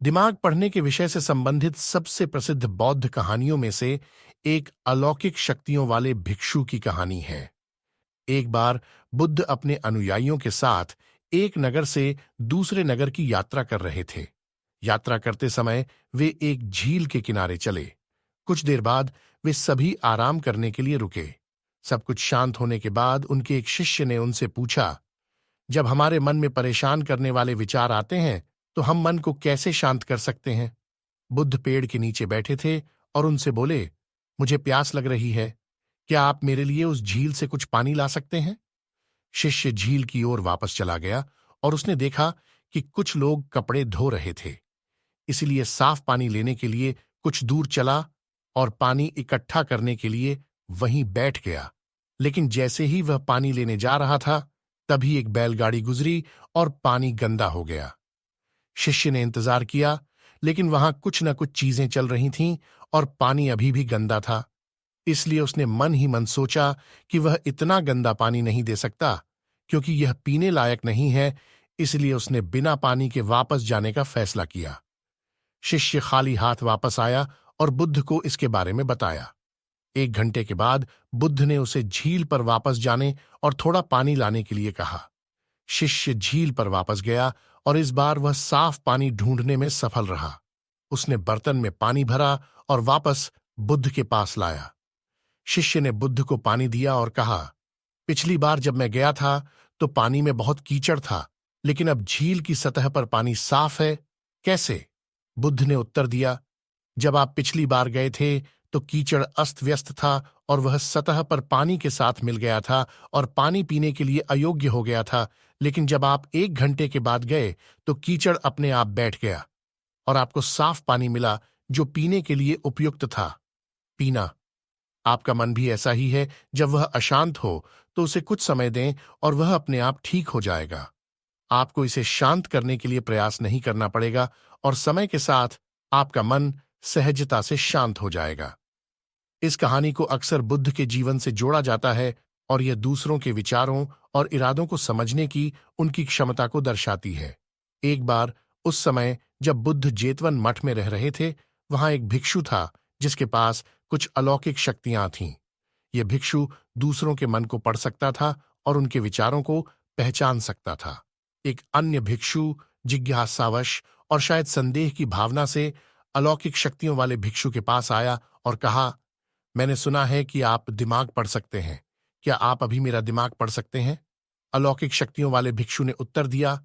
दिमाग पढ़ने के विषय से संबंधित सबसे प्रसिद्ध बौद्ध कहानियों में से एक अलौकिक शक्तियों वाले भिक्षु की कहानी है। एक बार बुद्ध अपने अनुयायियों के साथ एक नगर से दूसरे नगर की यात्रा कर रहे थे। यात्रा करते समय वे एक झील के किनारे चले। कुछ देर बाद वे सभी आराम करने के लिए रुके। सब कुछ शांत होने के बाद उनके एक शिष्य ने उनसे पूछा, जब हमारे मन में परेशान करने वाले विचार आते हैं तो हम मन को कैसे शांत कर सकते हैं? बुद्ध पेड़ के नीचे बैठे थे और उनसे बोले, मुझे प्यास लग रही है, क्या आप मेरे लिए उस झील से कुछ पानी ला सकते हैं? शिष्य झील की ओर वापस चला गया और उसने देखा कि कुछ लोग कपड़े धो रहे थे। इसलिए साफ पानी लेने के लिए कुछ दूर चला और पानी इकट्ठा करने के लिए वहीं बैठ गया। लेकिन जैसे ही वह पानी लेने जा रहा था, तभी एक बैलगाड़ी गुजरी और पानी गंदा हो गया। शिष्य ने इंतजार किया, लेकिन वहां कुछ न कुछ चीजें चल रही थीं और पानी अभी भी गंदा था। इसलिए उसने मन ही मन सोचा कि वह इतना गंदा पानी नहीं दे सकता, क्योंकि यह पीने लायक नहीं है। इसलिए उसने बिना पानी के वापस जाने का फैसला किया। शिष्य खाली हाथ वापस आया और बुद्ध को इसके बारे में बताया। 1 घंटे के बाद बुद्ध ने उसे झील पर वापस जाने और थोड़ा पानी लाने के लिए कहा। शिष्य झील पर वापस गया और इस बार वह साफ पानी ढूंढने में सफल रहा। उसने बर्तन में पानी भरा और वापस बुद्ध के पास लाया। शिष्य ने बुद्ध को पानी दिया और कहा, पिछली बार जब मैं गया था तो पानी में बहुत कीचड़ था, लेकिन अब झील की सतह पर पानी साफ है, कैसे? बुद्ध ने उत्तर दिया, जब आप पिछली बार गए थे तो कीचड़ अस्त व्यस्त था और वह सतह पर पानी के साथ मिल गया था और पानी पीने के लिए अयोग्य हो गया था। लेकिन जब आप 1 घंटे के बाद गए तो कीचड़ अपने आप बैठ गया और आपको साफ पानी मिला जो पीने के लिए उपयुक्त था। पीना। आपका मन भी ऐसा ही है, जब वह अशांत हो तो उसे कुछ समय दें और वह अपने आप ठीक हो जाएगा। आपको इसे शांत करने के लिए प्रयास नहीं करना पड़ेगा और समय के साथ आपका मन सहजता से शांत हो जाएगा। इस कहानी को अक्सर बुद्ध के जीवन से जोड़ा जाता है और यह दूसरों के विचारों और इरादों को समझने की उनकी क्षमता को दर्शाती है। एक बार उस समय जब बुद्ध जेतवन मठ में रह रहे थे, वहां एक भिक्षु था जिसके पास कुछ अलौकिक शक्तियां थीं। यह भिक्षु दूसरों के मन को पढ़ सकता था और उनके विचारों को पहचान सकता था। एक अन्य भिक्षु जिज्ञासावश और शायद संदेह की भावना से अलौकिक शक्तियों वाले भिक्षु के पास आया और कहा, मैंने सुना है कि आप दिमाग पढ़ सकते हैं, क्या आप अभी मेरा दिमाग पढ़ सकते हैं? अलौकिक शक्तियों वाले भिक्षु ने उत्तर दिया,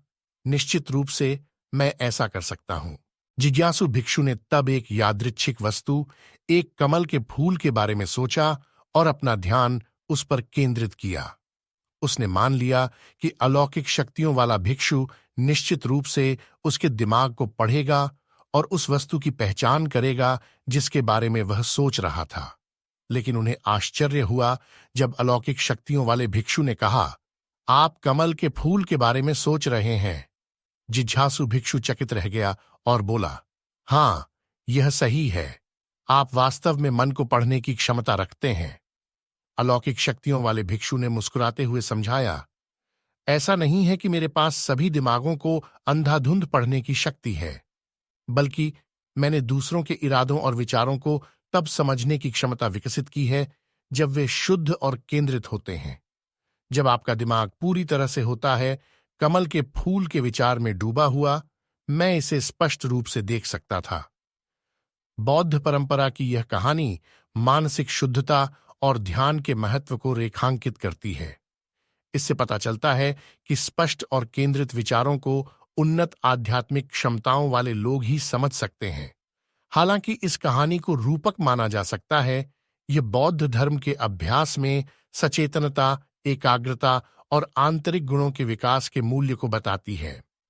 निश्चित रूप से मैं ऐसा कर सकता हूं। जिज्ञासु भिक्षु ने तब एक यादृच्छिक वस्तु, एक कमल के फूल के बारे में सोचा और अपना ध्यान उस पर केंद्रित किया। उसने मान लिया कि अलौकिक शक्तियों वाला भिक्षु निश्चित रूप से उसके दिमाग को पढ़ेगा और उस वस्तु की पहचान करेगा जिसके बारे में वह सोच रहा था। लेकिन उन्हें आश्चर्य हुआ जब अलौकिक शक्तियों वाले भिक्षु ने कहा, आप कमल के फूल के बारे में सोच रहे हैं। जिज्ञासु भिक्षु चकित रह गया और बोला, हां, यह सही है, आप वास्तव में मन को पढ़ने की क्षमता रखते हैं। अलौकिक शक्तियों वाले भिक्षु ने मुस्कुराते हुए समझाया, ऐसा नहीं है कि मेरे पास सभी दिमागों को अंधाधुंध पढ़ने की शक्ति है, बल्कि मैंने दूसरों के इरादों और विचारों को तब समझने की क्षमता विकसित की है जब वे शुद्ध और केंद्रित होते हैं। जब आपका दिमाग पूरी तरह से होता है कमल के फूल के विचार में डूबा हुआ, मैं इसे स्पष्ट रूप से देख सकता था। बौद्ध परंपरा की यह कहानी मानसिक शुद्धता और ध्यान के महत्व को रेखांकित करती है। इससे पता चलता है कि स्पष्ट और केंद्रित विचारों को उन्नत आध्यात्मिक क्षमताओं वाले लोग ही समझ सकते हैं। हालांकि इस कहानी को रूपक माना जा सकता है, यह बौद्ध धर्म के अभ्यास में सचेतनता, एकाग्रता और आंतरिक गुणों के विकास के मूल्य को बताती है।